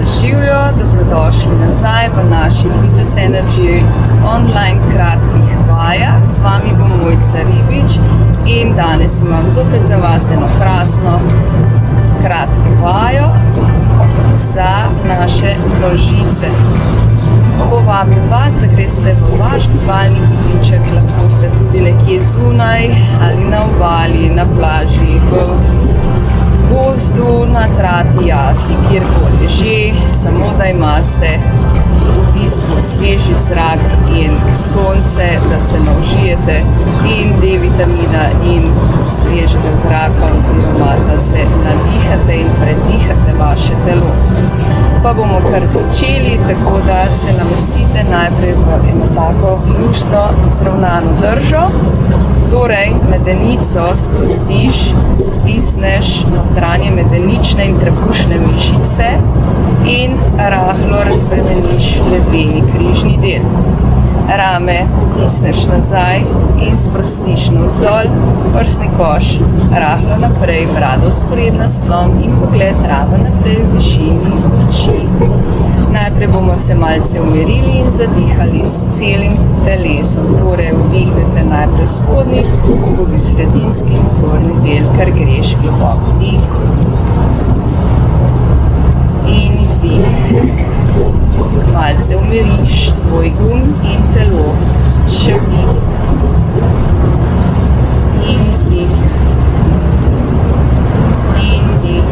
Živijo, dobrodošli nazaj v naših Vitez Energy online kratkih vajah. Z vami bom Mojca Ribič in danes imam zopet za vas eno krasno kratko vajo za naše nožice. Povabim vas, da greste v vaš gibalni kotiček, lahko ste tudi nekje zunaj ali na obali, na plaži, v gozdu, na trati, jasi, kjerkoli že, samo da imate v bistvu sveži zrak in sonce, da se naužijete in D-vitamina in svežega zraka oziroma da se nadihate in predihate vaše telo. Pa bomo kar začeli, tako da se namestite najprej v eno tako luštno vzravnano držo. Torej, medenico spustiš, stisneš notranje medenične in trebušne mišice in rahlo razbremeniš leveni križni del. Rame potisneš nazaj in sprostiš navzdol, prsni koš rahlo naprej, brado vzporedna s tlom in pogled ravno naprej v višini oči. Najprej bomo se malce umirili in zadihali s celim telesom. Torej, vdihnete najprej spodnji, skozi sredinski in zgornji del, kar greš globok vdih in izdih. Malce umiriš svoj in telo, še vdih in izdih in vdih.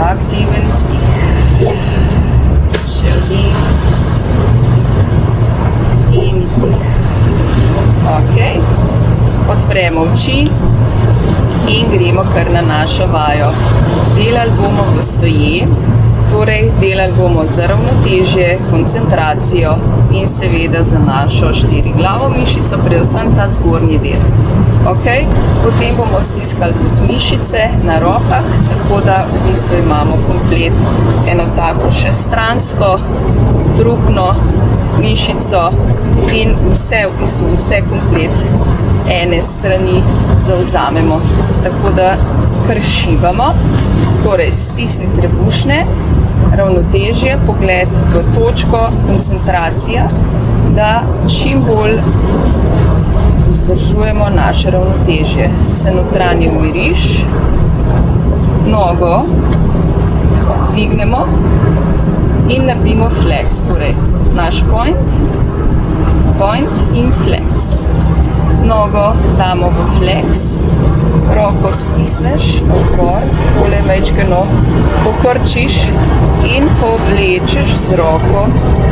Aktiven izdih, še vdih in izdih. Ok, odpremo oči in gremo kar na našo vajo. Delali bomo v stoje, torej delali bomo za ravnotežje, koncentracijo in seveda za našo štiriglavo mišico, predvsem ta zgornji del. Okay? Potem bomo stiskali tudi mišice na rokah, tako da v bistvu imamo komplet eno tako še stransko trupno mišico in vse komplet ene strani zavzamemo, tako da kar šibamo, torej stisni trebušne, ravnotežje, pogled v točko, koncentracija, da čim bolj vzdržujemo naše ravnotežje. Se notranje umiriš, nogo dvignemo in naredimo flex, torej naš point in flex. Nogo damo v flex, roko stisneš navzgor, takole večkeno pokrčiš in povlečeš z roko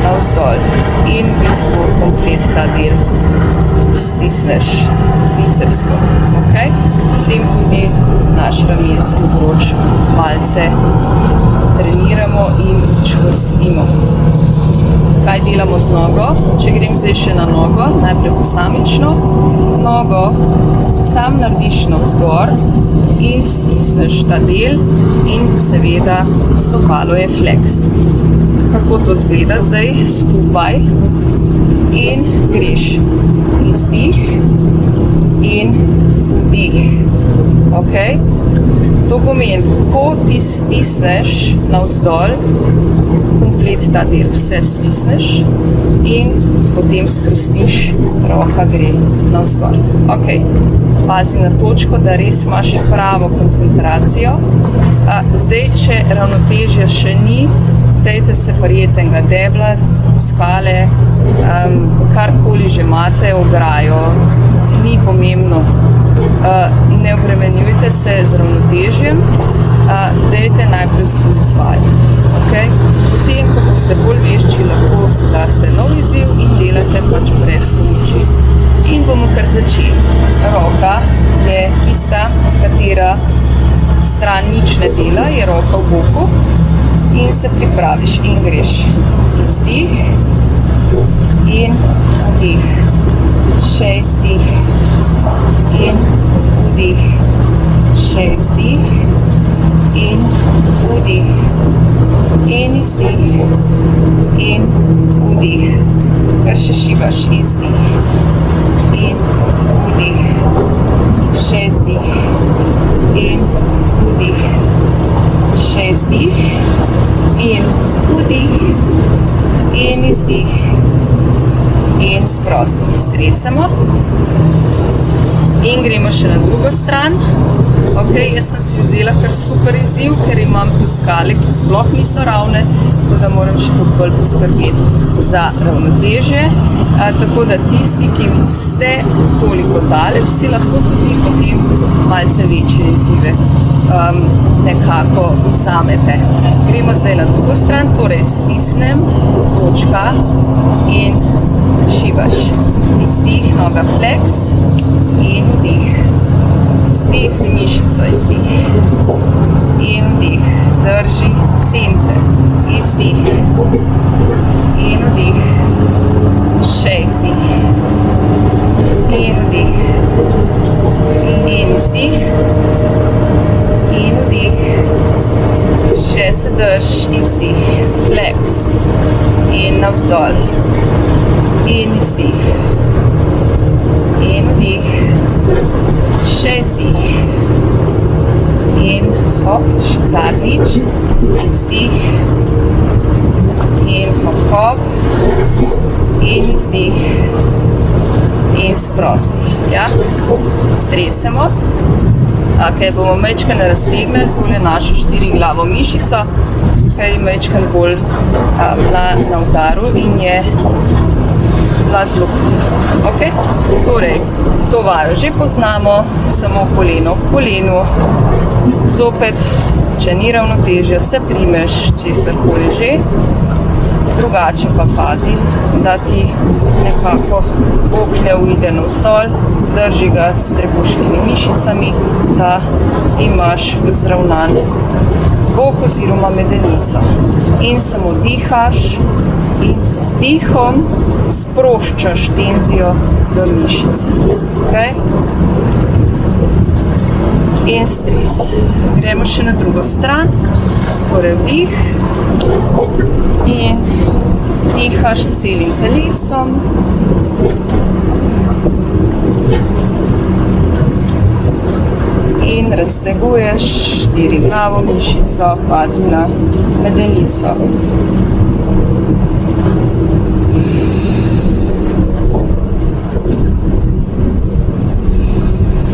navzdol in v bistvu komplet ta del stisneš bicepsko. Okay? S tem tudi naš ramenjski obroč malce treniramo in čvrstimo. Kaj delamo z nogo? Če grem zdaj še na nogo, najprej posamično, nogo sam narediš navzgor in stisneš ta del in seveda stopalo je flex. Kako to zgleda zdaj? Skupaj in greš. Izdih in vdih. Okay? To pomeni, ko ti stisneš navzdol, komplet ta del vse stisneš in potem sprostiš, roka gre navzgor. Ok, pazi na točko, da res imaš pravo koncentracijo. Zdaj, če ravnotežja še ni, dajte se prijeti enega debla, skale, karkoli že imate, ograjo, ni pomembno. Ne obremenjujte se z ravnotežjem, dajte najprej svoj vaj. Okay? Potem, ko boste bolj vešči, lahko si daste nov izziv in delate pač brez pomoči. In bomo kar začeli. Roka je tista, katera stran nič ne dela, je roka v boku in se pripraviš in greš. Izdih in vdih. Še izdih in vdih. Še izdih in vdih. In izdih in vdih. Kar še šibaš, izdih in vdih. Še izdih in vdih. še izdih in vdih in izdih in sprosti. Stresemo in gremo še na drugo stran. Ok, jaz sem si vzela kar super izziv, ker imam tu skale, ki sploh niso ravne, tako da moram še toliko bolj poskrbeti za ravnotežje. Tako da tisti, ki ste toliko daleč, si lahko tudi potem malce večje izzive nekako vzamete. Gremo zdaj na drugo stran, torej stisnem, točka in šibaš. Izdih, noga flex in vdih. Stisni mišico, izdih in vdih, drži center, izdih in vdih, še izdih in vdih in izdih in vdih, še se drž, izdih, flex in navzdol in izdih in vdih, še izdih in hop, še zadnjič, izdih in hop, hop in izdih in sprosti. Ja? Stresemo. Ok, bomo majčkeno raztegnili tole našo štiriglavo mišico, ki je majčkeno bolj bila na udaru in je bila zelo kulna. Ok, torej, to vajo že poznamo, samo koleno v kolenu. Zopet, če ni ravnotežja, se primeš česarkoli že, drugače pa pazi, da ti nekako bok ne uide navzdol, drži ga s trebušnimi mišicami, da imaš vzravnan bok oziroma medenico. In samo dihaš in z dihom sproščaš tenzijo do mišice. Okay? In stres. Gremo še na drugo stran, torej vdih in dihaš s celim telesom. In razteguješ štiriglavo mišico, pazi na medenico.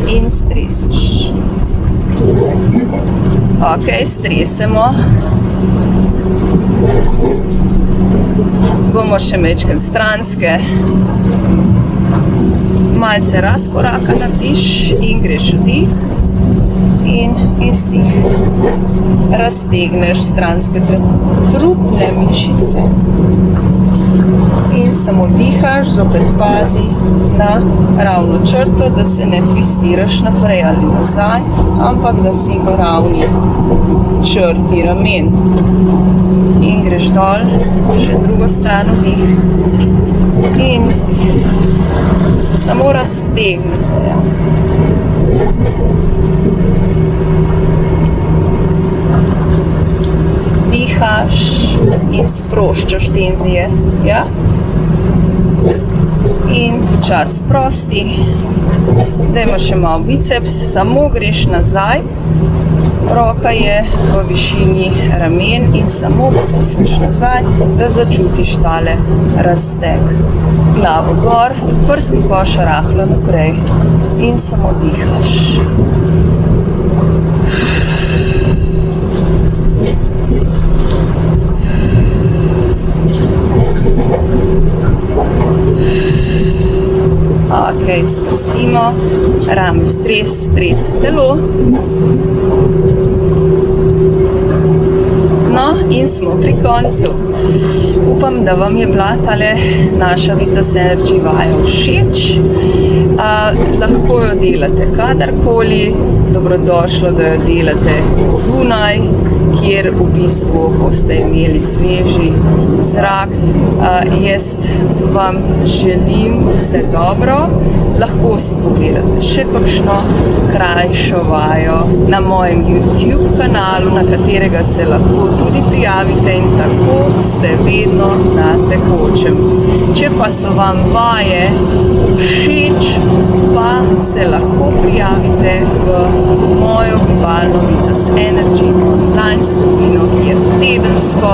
In stresiš. Ok, stresemo. Bomo še majčkeno stranske. Malce razkoraka narediš in greš vdih in izdih. Raztegneš stranske trupne mišice in samo dihaš, zopet pazi na ravno črto, da se ne twistiraš naprej ali nazaj, ampak da si v ravni črti ramen. In greš dol, še drugo stran vdih in izdih. Samo raztegni se. Dihaš in sproščaš tenzije. Ja? In čas sprosti. Dajmo še malo biceps, samo greš nazaj. Roka je v višini ramen in samo potisneš nazaj, da začutiš tale razteg. Glavo gor, prstni koš rahlo naprej in samo dihaš. Ok, spustimo, rame stres telo. No, in smo pri koncu. Upam, da vam je bila tale naša Vitas Energy vaja všeč. Lahko jo delate kadarkoli, dobrodošlo, da jo delate zunaj, kjer v bistvu boste imeli sveži zrak. Jaz vam želim vse dobro. Lahko si pogledate še kakšno krajšo vajo na mojem YouTube kanalu, na katerega se lahko tudi prijavite in tako ste vedno na tekočem. Če pa so vam vaje všeč, pa se lahko prijavite v mojo globalno Vitas Energy online skupino, kjer tedensko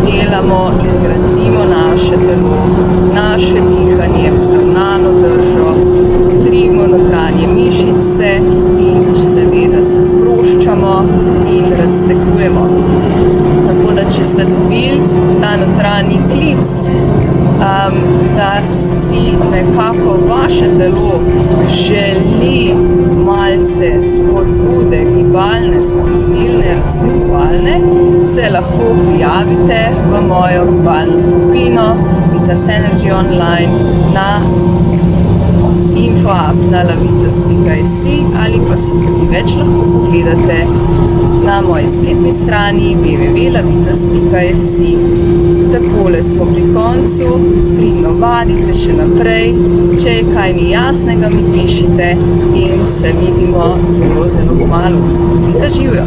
delamo in gradimo naše telo, naše dihanje, vzravnano držo, trimo notranje mišice in seveda se sproščamo in raztekujemo. Tako da, če ste dobili ta notranji klic, da si nekako vaše telo želi malce spodbude, gibalne, spustilne, raztegovalne, se lahko prijavite v mojo globalno skupino Vitas Energy Online na info@lavitas.si ali pa si tudi več lahko pogledate na moji spletni strani www.lavitas.si. Takole smo pri koncu, pridno vadite še naprej, če je kaj ni jasnega, mi pišite in se vidimo zelo, zelo kmalu. Vita živjo!